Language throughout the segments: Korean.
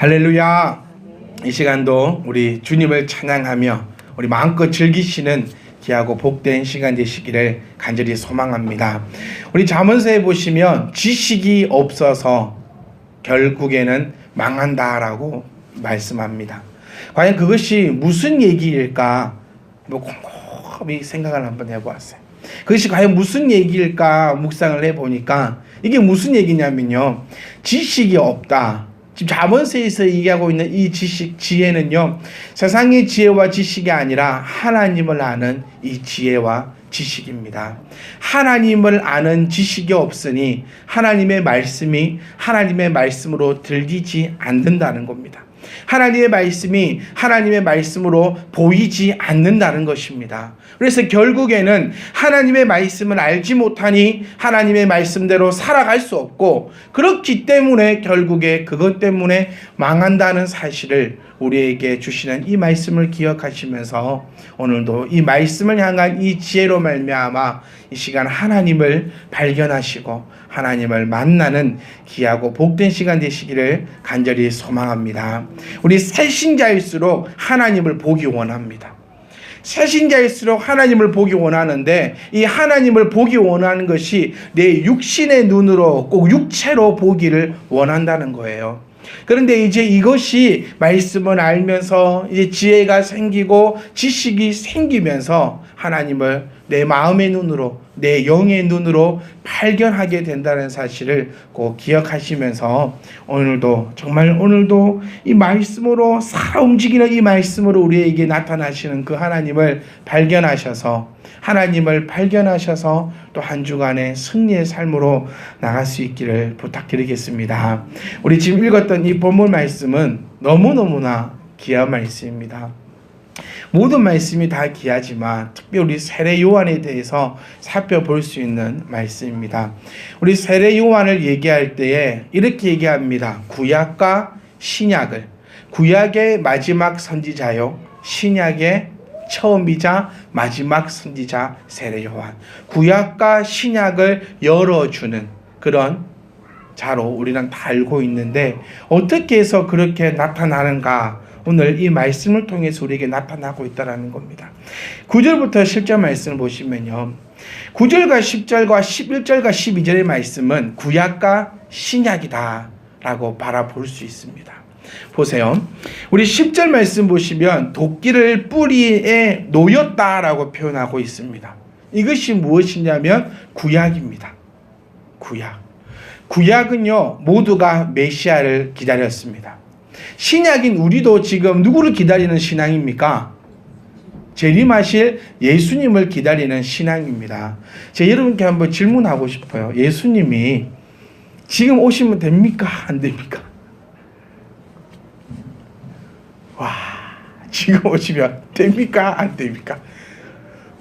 할렐루야. 이 시간도 우리 주님을 찬양하며 우리 마음껏 즐기시는 귀하고 복된 시간 되시기를 간절히 소망합니다. 우리 잠언서에 보시면 지식이 없어서 결국에는 망한다라고 말씀합니다. 과연 그것이 무슨 얘기일까? 곰곰이 생각을 한번 해보았어요. 그것이 과연 무슨 얘기일까 묵상을 해보니까 이게 무슨 얘기냐면요, 지식이 없다. 지금 잠언서에서 얘기하고 있는 이 지혜는요, 세상의 지혜와 지식이 아니라 하나님을 아는 이 지혜와 지식입니다. 하나님을 아는 지식이 없으니 하나님의 말씀이 하나님의 말씀으로 들리지 않는다는 겁니다. 하나님의 말씀이 하나님의 말씀으로 보이지 않는다는 것입니다. 그래서 결국에는 하나님의 말씀을 알지 못하니 하나님의 말씀대로 살아갈 수 없고, 그렇기 때문에 결국에 그것 때문에 망한다는 사실을 우리에게 주시는 이 말씀을 기억하시면서 오늘도 이 말씀을 향한 이 지혜로 말미암아 이 시간 하나님을 발견하시고 하나님을 만나는 귀하고 복된 시간 되시기를 간절히 소망합니다. 우리 새신자일수록 하나님을 보기 원합니다. 새신자일수록 하나님을 보기 원하는데, 이 하나님을 보기 원하는 것이 내 육신의 눈으로 꼭 육체로 보기를 원한다는 거예요. 그런데 이제 이것이 말씀을 알면서 이제 지혜가 생기고 지식이 생기면서 하나님을 내 마음의 눈으로, 내 영의 눈으로 발견하게 된다는 사실을 꼭 기억하시면서 오늘도 이 말씀으로 살아 움직이는 이 말씀으로 우리에게 나타나시는 그 하나님을 발견하셔서 또 한 주간의 승리의 삶으로 나갈 수 있기를 부탁드리겠습니다. 우리 지금 읽었던 이 본문 말씀은 너무너무나 귀한 말씀입니다. 모든 말씀이 다 귀하지만 특별히 우리 세례 요한에 대해서 살펴볼 수 있는 말씀입니다. 우리 세례 요한을 얘기할 때에 이렇게 얘기합니다. 구약과 신약을, 구약의 마지막 선지자요, 신약의 처음이자 마지막 선지자 세례 요한, 구약과 신약을 열어주는 그런 자로 우리는 다 알고 있는데, 어떻게 해서 그렇게 나타나는가? 오늘 이 말씀을 통해서 우리에게 나타나고 있다는 겁니다. 9절부터 10절 말씀을 보시면요, 9절과 10절과 11절과 12절의 말씀은 구약과 신약이다 라고 바라볼 수 있습니다. 보세요. 우리 10절 말씀 보시면 도끼를 뿌리에 놓였다라고 표현하고 있습니다. 이것이 무엇이냐면 구약입니다. 구약은요, 모두가 메시아를 기다렸습니다. 신약인 우리도 지금 누구를 기다리는 신앙입니까? 재림하실 예수님을 기다리는 신앙입니다. 제가 여러분께 한번 질문하고 싶어요. 예수님이 지금 오시면 됩니까? 안 됩니까? 지금 오시면 됩니까? 안 됩니까?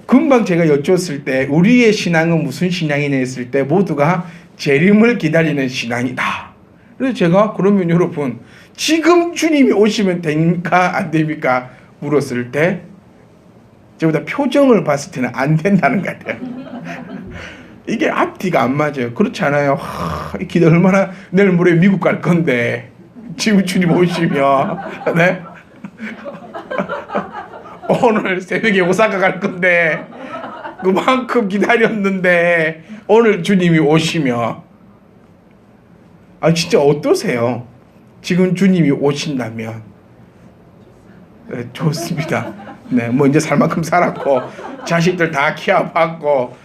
금방 제가 여쭈었을 때 우리의 신앙은 무슨 신앙이냐 했을 때 모두가 재림을 기다리는 신앙이다. 그래서 제가 그러면 여러분 지금 주님이 오시면 됩니까? 안 됩니까? 물었을 때 저보다 표정을 봤을 때는 안 된다는 것 같아요. 이게 앞뒤가 안 맞아요. 그렇지 않아요? 기도 얼마나, 내일 모레 미국 갈 건데 지금 주님 오시면, 네? 오늘 새벽에 오사카 갈 건데 그만큼 기다렸는데 오늘 주님이 오시면, 진짜 어떠세요? 지금 주님이 오신다면? 네, 좋습니다. 네, 이제 살 만큼 살았고 자식들 다 키워봤고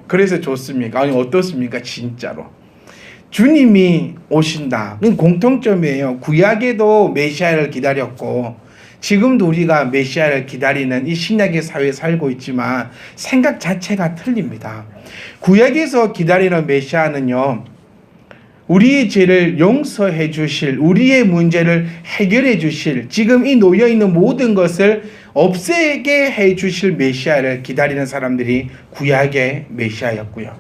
그래서 좋습니까? 아니 어떻습니까? 진짜로 주님이 오신다. 공통점이에요. 구약에도 메시아를 기다렸고 지금도 우리가 메시아를 기다리는 이 신약의 사회에 살고 있지만 생각 자체가 틀립니다. 구약에서 기다리는 메시아는요, 우리의 죄를 용서해 주실, 우리의 문제를 해결해 주실, 지금 이 놓여있는 모든 것을 없애게 해 주실 메시아를 기다리는 사람들이 구약의 메시아였고요.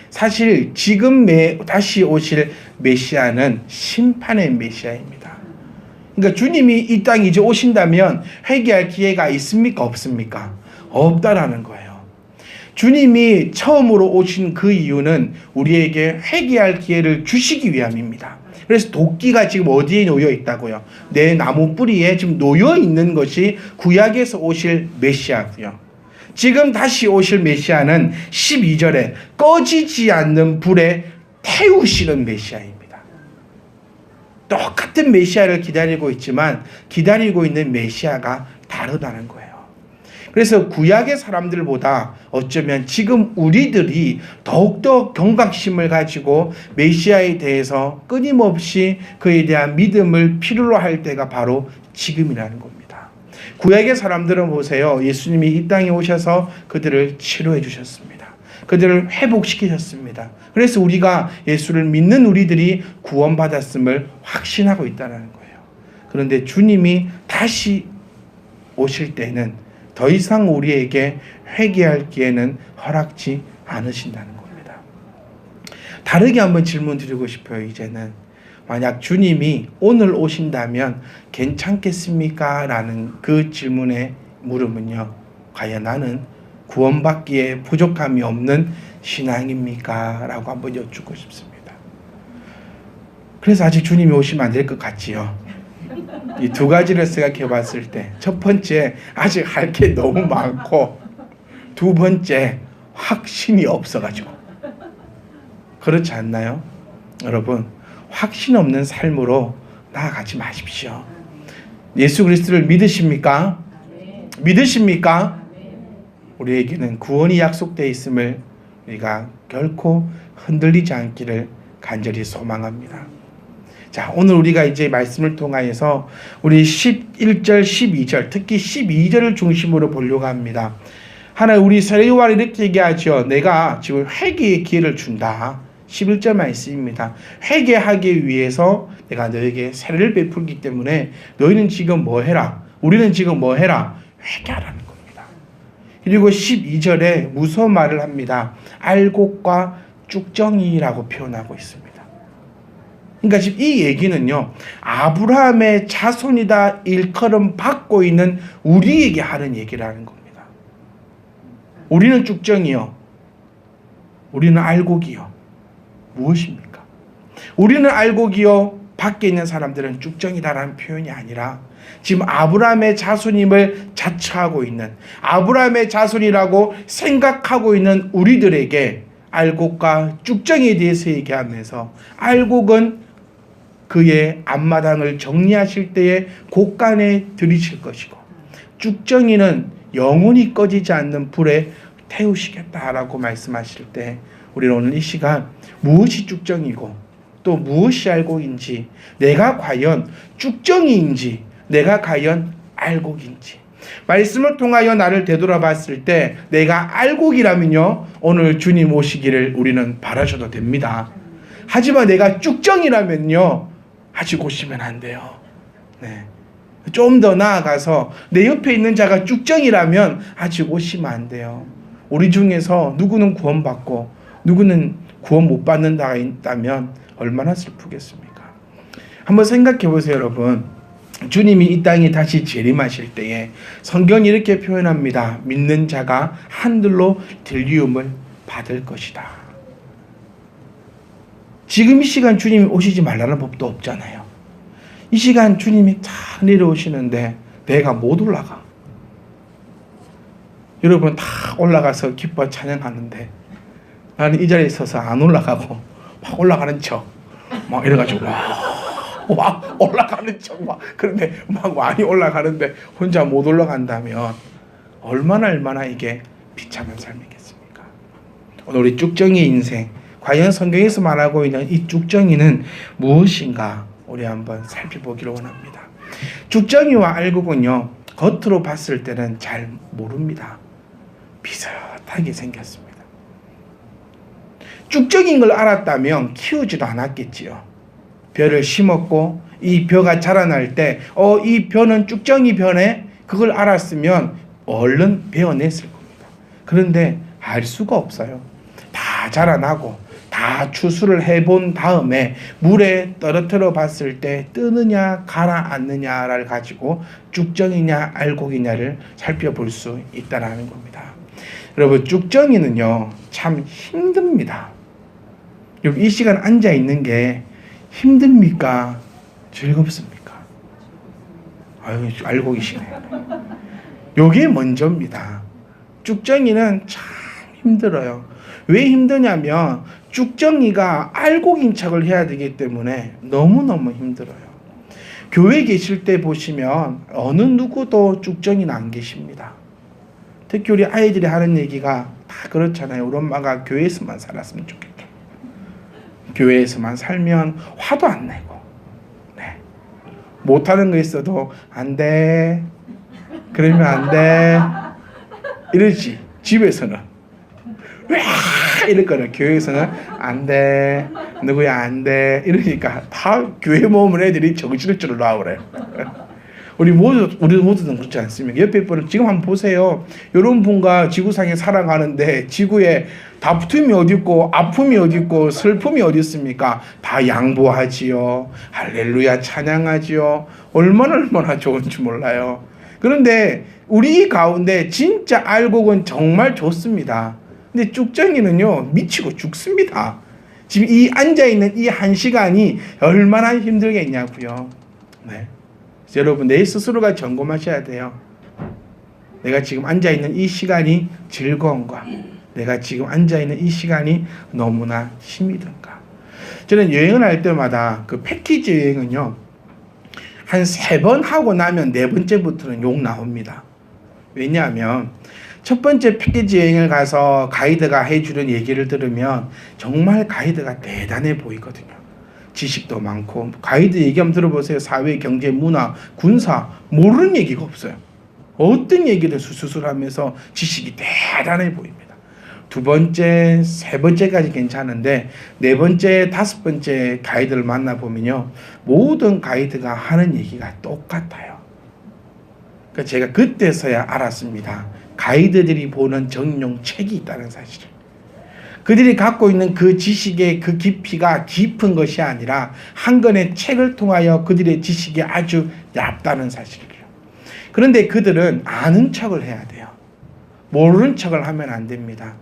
사실 지금 다시 오실 메시아는 심판의 메시아입니다. 그러니까 주님이 이 땅에 이제 오신다면 회개할 기회가 있습니까? 없습니까? 없다라는 거예요. 주님이 처음으로 오신 그 이유는 우리에게 회개할 기회를 주시기 위함입니다. 그래서 도끼가 지금 어디에 놓여 있다고요? 내 나무 뿌리에 지금 놓여 있는 것이 구약에서 오실 메시아고요. 지금 다시 오실 메시아는 12절에 꺼지지 않는 불에 태우시는 메시아입니다. 똑같은 메시아를 기다리고 있지만 기다리고 있는 메시아가 다르다는 거예요. 그래서 구약의 사람들보다 어쩌면 지금 우리들이 더욱더 경각심을 가지고 메시아에 대해서 끊임없이 그에 대한 믿음을 필요로 할 때가 바로 지금이라는 겁니다. 구약의 사람들은 보세요. 예수님이 이 땅에 오셔서 그들을 치료해 주셨습니다. 그들을 회복시키셨습니다. 그래서 우리가 예수를 믿는 우리들이 구원받았음을 확신하고 있다는 거예요. 그런데 주님이 다시 오실 때는 더 이상 우리에게 회개할 기회는 허락지 않으신다는 겁니다. 다르게 한번 질문 드리고 싶어요. 이제는 만약 주님이 오늘 오신다면 괜찮겠습니까? 라는 그 질문의 물음은요, 과연 나는 구원받기에 부족함이 없는 신앙입니까? 라고 한번 여쭙고 싶습니다. 그래서 아직 주님이 오시면 안 될 것 같지요. 이 두 가지를 생각해 봤을 때, 첫 번째, 아직 할 게 너무 많고, 두 번째, 확신이 없어가지고. 그렇지 않나요? 여러분, 확신 없는 삶으로 나아가지 마십시오. 예수 그리스도를 믿으십니까? 믿으십니까? 우리에게는 구원이 약속되어 있음을 우리가 결코 흔들리지 않기를 간절히 소망합니다. 자, 오늘 우리가 이제 말씀을 통하여서 우리 11절, 12절, 특히 12절을 중심으로 보려고 합니다. 하나님, 우리 세례요한이 이렇게 얘기하죠. 내가 지금 회개의 기회를 준다. 11절 말씀입니다. 회개하기 위해서 내가 너에게 세례를 베풀기 때문에 너희는 지금 뭐 해라? 우리는 지금 뭐 해라? 회개하라는 겁니다. 그리고 12절에 무서운 말을 합니다. 알곡과 쭉정이라고 표현하고 있습니다. 그러니까 지금 이 얘기는요, 아브라함의 자손이다 일컬음 받고 있는 우리에게 하는 얘기라는 겁니다. 우리는 쭉정이요, 우리는 알곡이요. 무엇입니까? 우리는 알곡이요, 밖에 있는 사람들은 쭉정이다라는 표현이 아니라 지금 아브라함의 자손임을 자처하고 있는, 아브라함의 자손이라고 생각하고 있는 우리들에게 알곡과 쭉정이에 대해서 얘기하면서, 알곡은 그의 앞마당을 정리하실 때에 곳간에 들이실 것이고, 쭉정이는 영원히 꺼지지 않는 불에 태우시겠다라고 말씀하실 때, 우리는 오늘 이 시간 무엇이 쭉정이고 또 무엇이 알곡인지, 내가 과연 쭉정이인지 내가 과연 알곡인지, 말씀을 통하여 나를 되돌아봤을 때 내가 알곡이라면요, 오늘 주님 오시기를 우리는 바라셔도 됩니다. 하지만 내가 쭉정이라면요, 아직 오시면 안 돼요. 네. 좀 더 나아가서 내 옆에 있는 자가 쭉정이라면 아직 오시면 안 돼요. 우리 중에서 누구는 구원받고 누구는 구원 못 받는 자가 있다면 얼마나 슬프겠습니까? 한번 생각해 보세요, 여러분. 주님이 이 땅에 다시 재림하실 때에 성경이 이렇게 표현합니다. 믿는 자가 하늘로 들리움을 받을 것이다. 지금 이 시간 주님이 오시지 말라는 법도 없잖아요. 이 시간 주님이 탁 내려오시는데 내가 못 올라가. 여러분 다 올라가서 기뻐 찬양하는데 나는 이 자리에 있어서 안 올라가고 막 올라가는 척 막 이래가지고 와 올라가는 척 막, 그런데 막 많이 올라가는데 혼자 못 올라간다면 얼마나 이게 비참한 삶이겠습니까? 오늘 우리 쭉정이 인생, 과연 성경에서 말하고 있는 이 쭉정이는 무엇인가 우리 한번 살펴보기를 원합니다. 쭉정이와 알곡은요, 겉으로 봤을 때는 잘 모릅니다. 비슷하게 생겼습니다. 쭉정인 걸 알았다면 키우지도 않았겠지요. 벼를 심었고 이 벼가 자라날 때 이 벼는 쭉정이 벼네, 그걸 알았으면 얼른 베어냈을 겁니다. 그런데 알 수가 없어요. 다 자라나고 다 추수를 해본 다음에 물에 떨어뜨려 봤을 때 뜨느냐 가라앉느냐를 가지고 쭉정이냐 알곡이냐를 살펴볼 수 있다는 겁니다. 여러분, 쭉정이는요 참 힘듭니다. 여러분, 이 시간 앉아 있는 게 힘듭니까? 즐겁습니까? 아유, 알고 계시네요. 요게 먼저입니다. 쭉정이는 참 힘들어요. 왜 힘드냐면 쭉정이가 알고 긴 척을 해야 되기 때문에 너무너무 힘들어요. 교회 계실 때 보시면 어느 누구도 쭉정이는 안 계십니다. 특히 우리 아이들이 하는 얘기가 다 그렇잖아요. 우리 엄마가 교회에서만 살았으면 좋겠다. 교회에서만 살면 화도 안 내고, 네. 못하는 거 있어도 안 돼. 그러면 안 돼. 이러지. 집에서는 왜 이럴 거는 교회에서는 안 돼. 누구야 안 돼. 이러니까 다 교회 모으면 애들이 정신을 줄을 놔버려요. 우리 모두는 그렇지 않습니까? 옆에 분은 지금 한번 보세요. 이런 분과 지구상에 살아가는데 지구에 다툼이 어디 있고 아픔이 어디 있고 슬픔이 어디 있습니까? 다 양보하지요. 할렐루야 찬양하지요. 얼마나 좋은지 몰라요. 그런데 우리 가운데 진짜 알곡은 정말 좋습니다. 근데 쭉정이는요 미치고 죽습니다. 지금 이 앉아있는 이 한 시간이 얼마나 힘들겠냐고요. 네. 여러분 내 스스로가 점검하셔야 돼요. 내가 지금 앉아있는 이 시간이 즐거운가? 내가 지금 앉아있는 이 시간이 너무나 힘이 든가? 저는 여행을 할 때마다 그 패키지 여행은요 한 3번 하고 나면 4번째부터는 욕 나옵니다. 왜냐하면 첫 번째 패키지 여행을 가서 가이드가 해주는 얘기를 들으면 정말 가이드가 대단해 보이거든요. 지식도 많고 가이드 얘기 한번 들어보세요. 사회, 경제, 문화, 군사 모르는 얘기가 없어요. 어떤 얘기를 수술하면서 지식이 대단해 보입니다. 2번째, 3번째까지 괜찮은데 4번째, 5번째 가이드를 만나보면요 모든 가이드가 하는 얘기가 똑같아요. 그러니까 제가 그때서야 알았습니다. 가이드들이 보는 정용책이 있다는 사실을. 그들이 갖고 있는 그 지식의 그 깊이가 깊은 것이 아니라 한 권의 책을 통하여 그들의 지식이 아주 얕다는 사실이에요. 그런데 그들은 아는 척을 해야 돼요. 모르는 척을 하면 안 됩니다.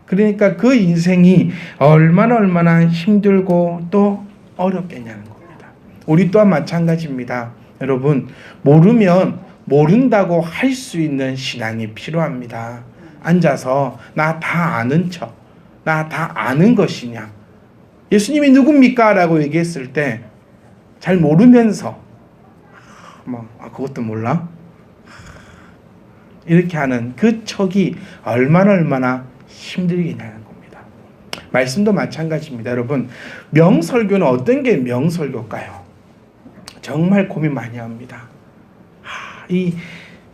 그러니까 그 인생이 얼마나 힘들고 또 어렵겠냐는 겁니다. 우리 또한 마찬가지입니다. 여러분 모르면 모른다고 할 수 있는 신앙이 필요합니다. 앉아서 나 다 아는 척, 나 다 아는 것이냐, 예수님이 누굽니까? 라고 얘기했을 때 잘 모르면서 그것도 몰라? 이렇게 하는 그 척이 얼마나 힘들겠냐는 겁니다. 말씀도 마찬가지입니다. 여러분 명설교는 어떤 게 명설교일까요? 정말 고민 많이 합니다.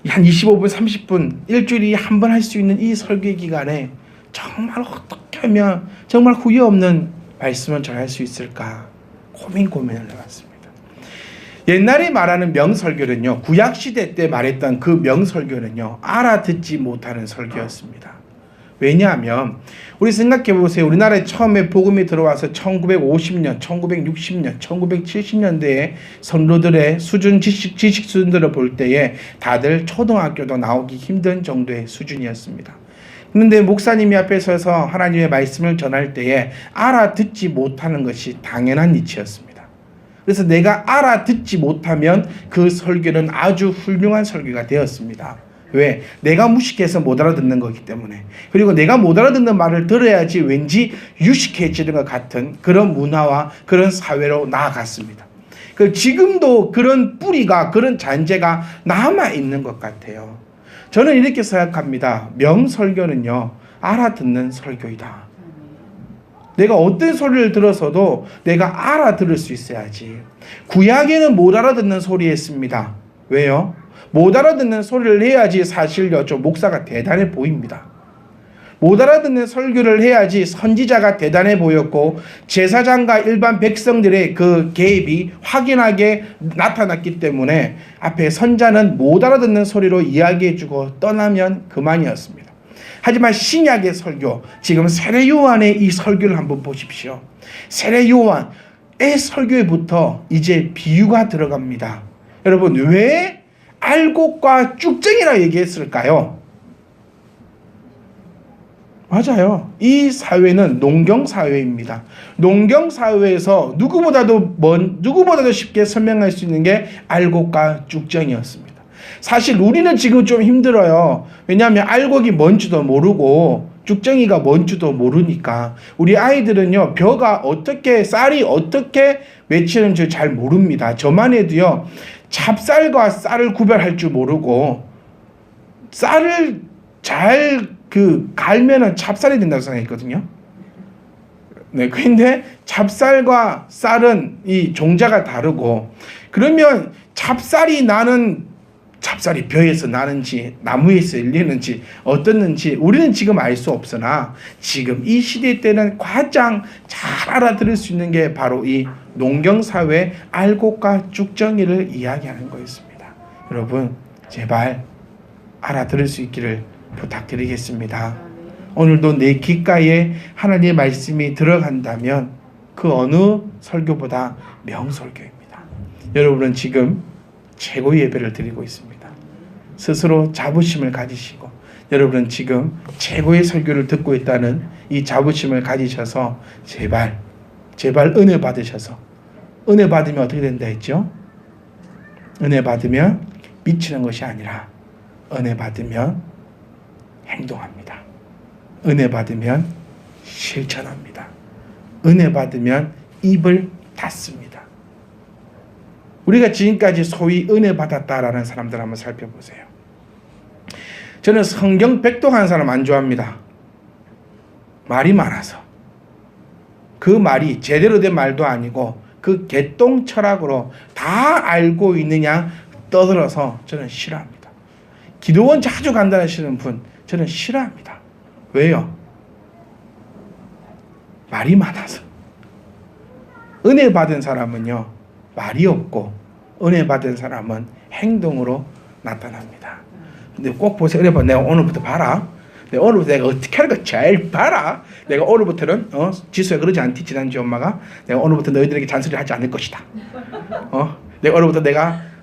한 25분 30분 일주일에 한 번 할 수 있는 이 설교 기간에 정말 어떻게 하면 정말 후회 없는 말씀을 전할 수 있을까 고민을 해봤습니다. 옛날에 말하는 명설교는요 구약시대 때 말했던 그 명설교는요 알아듣지 못하는 설교였습니다. 왜냐하면 우리 생각해 보세요. 우리나라에 처음에 복음이 들어와서 1950년, 1960년, 1970년대에 성도들의 수준 지식 수준들을 볼 때에 다들 초등학교도 나오기 힘든 정도의 수준이었습니다. 그런데 목사님이 앞에 서서 하나님의 말씀을 전할 때에 알아듣지 못하는 것이 당연한 이치였습니다. 그래서 내가 알아듣지 못하면 그 설교는 아주 훌륭한 설교가 되었습니다. 왜? 내가 무식해서 못 알아듣는 거기 때문에. 그리고 내가 못 알아듣는 말을 들어야지 왠지 유식해지는 것 같은 그런 문화와 그런 사회로 나아갔습니다. 지금도 그런 뿌리가, 그런 잔재가 남아있는 것 같아요. 저는 이렇게 생각합니다. 명설교는요 알아듣는 설교이다. 내가 어떤 소리를 들어서도 내가 알아들을 수 있어야지. 구약에는 못 알아듣는 소리 했습니다. 왜요? 못 알아듣는 소리를 해야지 사실요 좀 목사가 대단해 보입니다. 못 알아듣는 설교를 해야지 선지자가 대단해 보였고 제사장과 일반 백성들의 그 개입이 확연하게 나타났기 때문에 앞에 선자는 못 알아듣는 소리로 이야기해주고 떠나면 그만이었습니다. 하지만 신약의 설교, 지금 세례 요한의 이 설교를 한번 보십시오. 세례 요한의 설교에부터 이제 비유가 들어갑니다. 여러분 왜 알곡과 쭉정이라 얘기했을까요? 맞아요. 이 사회는 농경 사회입니다. 농경 사회에서 누구보다도 쉽게 설명할 수 있는 게 알곡과 쭉정이었습니다. 사실 우리는 지금 좀 힘들어요. 왜냐하면 알곡이 뭔지도 모르고 쭉정이가 뭔지도 모르니까. 우리 아이들은요, 쌀이 어떻게 맺히는지 잘 모릅니다. 저만 해도요, 찹쌀과 쌀을 구별할 줄 모르고, 쌀을 잘 갈면은 찹쌀이 된다고 생각했거든요. 네, 근데 찹쌀과 쌀은 이 종자가 다르고, 그러면 찹쌀이 벼에서 나는지 나무에서 열리는지 어떻는지 우리는 지금 알 수 없으나, 지금 이 시대 때는 가장 잘 알아들을 수 있는 게 바로 이 농경사회 알곡과 쭉정이를 이야기하는 거였습니다. 여러분, 제발 알아들을 수 있기를 부탁드리겠습니다. 오늘도 내 귓가에 하나님의 말씀이 들어간다면 그 어느 설교보다 명설교입니다. 여러분은 지금 최고의 예배를 드리고 있습니다. 스스로 자부심을 가지시고, 여러분은 지금 최고의 설교를 듣고 있다는 이 자부심을 가지셔서 제발 은혜 받으셔서, 은혜 받으면 어떻게 된다 했죠? 은혜 받으면 미치는 것이 아니라 은혜 받으면 행동합니다. 은혜 받으면 실천합니다. 은혜 받으면 입을 닫습니다. 우리가 지금까지 소위 은혜 받았다라는 사람들 한번 살펴보세요. 저는 성경 백독하는 사람 안 좋아합니다. 말이 많아서. 그 말이 제대로 된 말도 아니고 그 개똥 철학으로 다 알고 있느냐 떠들어서 저는 싫어합니다. 기도원 자주 간다시는 분 저는 싫어합니다. 왜요? 말이 많아서. 은혜 받은 사람은요, 말이 없고 은혜 받은 사람은 행동으로 나타납니다. 근데 꼭 보세요. 은혜 받은 내가 오늘부터 봐라. 오늘부터 내가 어떻게 하는 거 잘 봐라. 내가 오늘부터는 지수야 그러지 않지, 지난주 엄마가 내가 오늘부터 너희들에게 잔소리 하지 않을 것이다. 내가 오늘부터 내가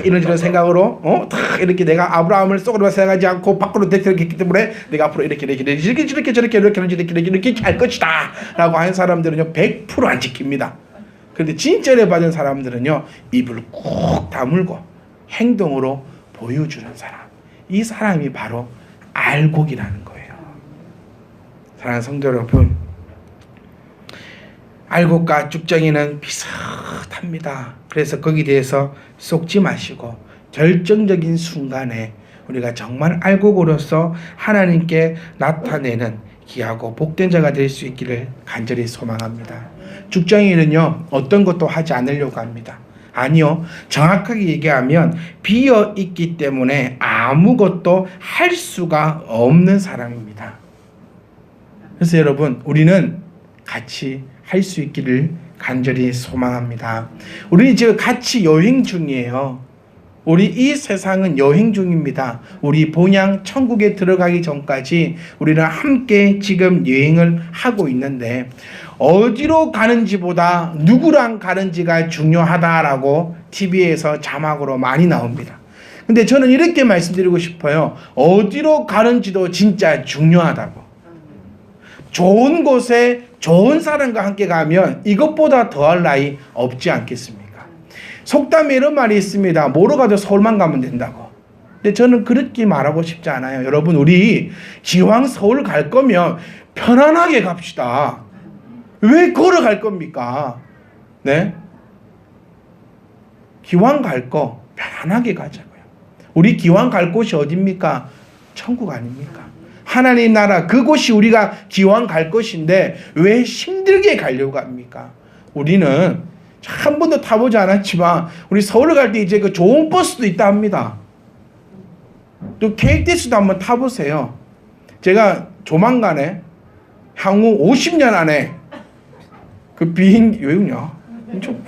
이런저런 생각으로 이렇게 내가 아브라함을 속으로 생각하지 않고 밖으로 대처했기 때문에 내가 앞으로 이렇게 할 것이다 라고 하는 사람들은요 100% 안 지킵니다. 그런데 진짜 은혜 받은 사람들은요 입을 꾹 다물고 행동으로 보여주는 사람, 이 사람이 바로 알곡이라는 거예요. 사랑하는 성도 여러분, 알곡과 쭉정이는 비슷합니다. 그래서 거기에 대해서 속지 마시고 결정적인 순간에 우리가 정말 알곡으로서 하나님께 나타내는 귀하고 복된 자가 될 수 있기를 간절히 소망합니다. 쭉정이는요 어떤 것도 하지 않으려고 합니다. 아니요, 정확하게 얘기하면 비어 있기 때문에 아무것도 할 수가 없는 사람입니다. 그래서 여러분, 우리는 같이 할 수 있기를 간절히 소망합니다. 우리 지금 같이 여행 중이에요. 우리 이 세상은 여행 중입니다. 우리 본향 천국에 들어가기 전까지 우리는 함께 지금 여행을 하고 있는데, 어디로 가는지보다 누구랑 가는지가 중요하다라고 TV에서 자막으로 많이 나옵니다. 근데 저는 이렇게 말씀드리고 싶어요. 어디로 가는지도 진짜 중요하다고. 좋은 곳에 좋은 사람과 함께 가면 이것보다 더할 나위 없지 않겠습니까? 속담에 이런 말이 있습니다. 뭐로 가도 서울만 가면 된다고. 근데 저는 그렇게 말하고 싶지 않아요. 여러분, 우리 기왕 서울 갈 거면 편안하게 갑시다. 왜 걸어갈 겁니까? 네? 기왕 갈 거 편안하게 가자고요. 우리 기왕 갈 곳이 어딥니까? 천국 아닙니까? 하나님 나라, 그곳이 우리가 기왕 갈 것인데 왜 힘들게 가려고 합니까? 우리는 한 번도 타보지 않았지만 우리 서울 갈 때 이제 그 좋은 버스도 있다 합니다. 또 KTX도 한번 타보세요. 제가 조만간에 향후 50년 안에 그 비행기, 왜 웃냐? 좀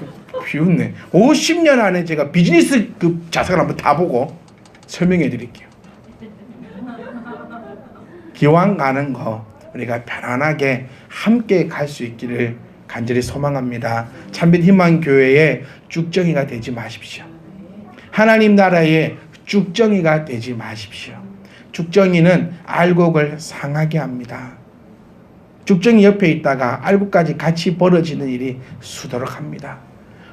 비웃네. 50년 안에 제가 비즈니스 그 좌석을 한번 타보고 설명해 드릴게요. 기왕 가는 거 우리가 편안하게 함께 갈 수 있기를 간절히 소망합니다. 참빛 희망교회의 쭉정이가 되지 마십시오. 하나님 나라의 쭉정이가 되지 마십시오. 쭉정이는 알곡을 상하게 합니다. 죽정이 옆에 있다가 알곡까지 같이 벌어지는 일이 수두룩 합니다.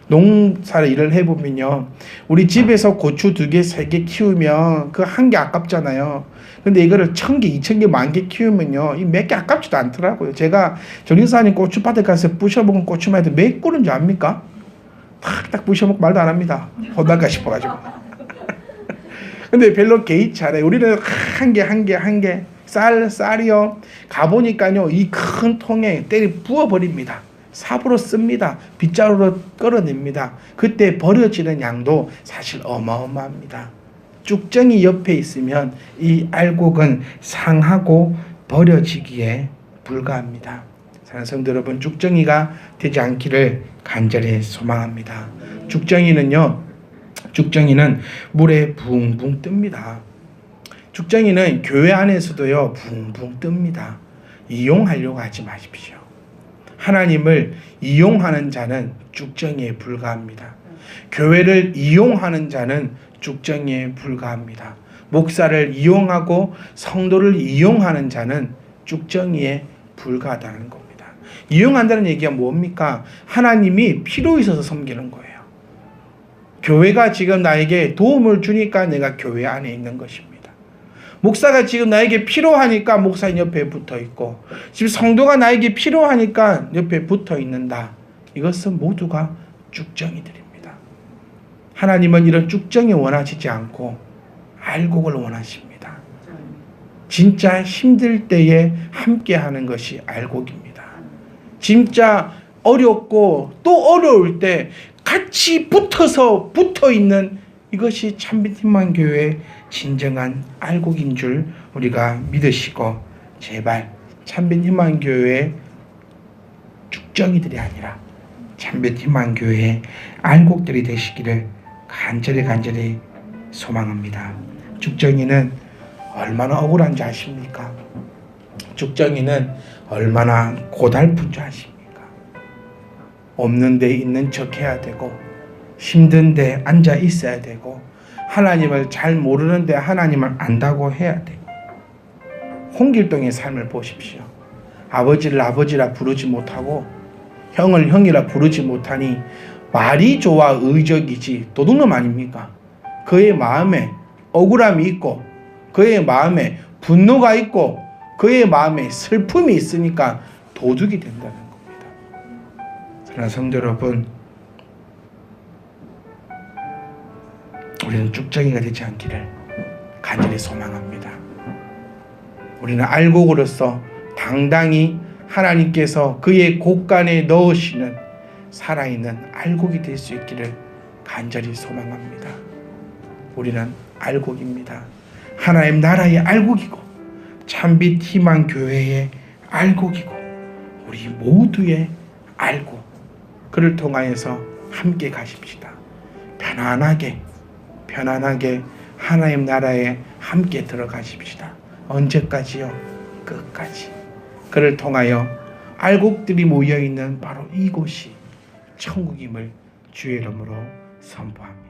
농사 일을 해보면요, 우리 집에서 고추 2개, 3개 키우면 그 한 개 아깝잖아요. 근데 이거를 1000개, 2000개, 10,000개 키우면요, 이 몇 개 아깝지도 않더라고요. 제가 정인사님 고추밭에 가서 부셔먹은 고추만 해도 몇 그루인 줄 압니까? 탁탁 부셔먹고 말도 안 합니다. 혼날까 싶어가지고. 근데 별로 개의치 않아요. 우리는 한 개, 쌀이요. 가보니까요, 이 큰 통에 때리 부어버립니다. 삽으로 씁니다. 빗자루로 끌어냅니다. 그때 버려지는 양도 사실 어마어마합니다. 쭉정이 옆에 있으면 이 알곡은 상하고 버려지기에 불과합니다. 사랑하는 성도 여러분, 쭉정이가 되지 않기를 간절히 소망합니다. 죽정이는 물에 붕붕 뜹니다. 죽정이는 교회 안에서도요, 붕붕 뜹니다. 이용하려고 하지 마십시오. 하나님을 이용하는 자는 죽정이에 불과합니다. 교회를 이용하는 자는 죽정이에 불과합니다. 목사를 이용하고 성도를 이용하는 자는 죽정이에 불과하다는 겁니다. 이용한다는 얘기가 뭡니까? 하나님이 필요 있어서 섬기는 거예요. 교회가 지금 나에게 도움을 주니까 내가 교회 안에 있는 것입니다. 목사가 지금 나에게 필요하니까 목사님 옆에 붙어 있고, 지금 성도가 나에게 필요하니까 옆에 붙어 있는다. 이것은 모두가 쭉정이들입니다. 하나님은 이런 쭉정이 원하시지 않고 알곡을 원하십니다. 진짜 힘들 때에 함께 하는 것이 알곡입니다. 진짜 어렵고 또 어려울 때 같이 붙어 있는 이것이 참빛 희망 교회의 진정한 알곡인 줄 우리가 믿으시고, 제발 참빛 희망 교회의 죽정이들이 아니라 참빛 희망 교회의 알곡들이 되시기를 간절히 소망합니다. 죽정이는 얼마나 억울한지 아십니까? 죽정이는 얼마나 고달픈 줄 아십니까? 없는 데 있는 척 해야 되고, 힘든 데 앉아 있어야 되고, 하나님을 잘 모르는데 하나님을 안다고 해야 되고. 홍길동의 삶을 보십시오. 아버지를 아버지라 부르지 못하고 형을 형이라 부르지 못하니 말이 좋아 의적이지 도둑놈 아닙니까? 그의 마음에 억울함이 있고, 그의 마음에 분노가 있고, 그의 마음에 슬픔이 있으니까 도둑이 된다는 겁니다. 사랑하는 성도 여러분, 우리는 쭉정이가 되지 않기를 간절히 소망합니다. 우리는 알곡으로서 당당히 하나님께서 그의 곳간에 넣으시는 살아있는 알곡이 될 수 있기를 간절히 소망합니다. 우리는 알곡입니다. 하나님 나라의 알곡이고, 참빛 희망 교회의 알곡이고, 우리 모두의 알곡. 그를 통하여서 함께 가십시다. 편안하게 하나님 나라에 함께 들어가십시다. 언제까지요? 끝까지. 그를 통하여 알곡들이 모여있는 바로 이곳이 천국임을 주의 이름으로 선포합니다.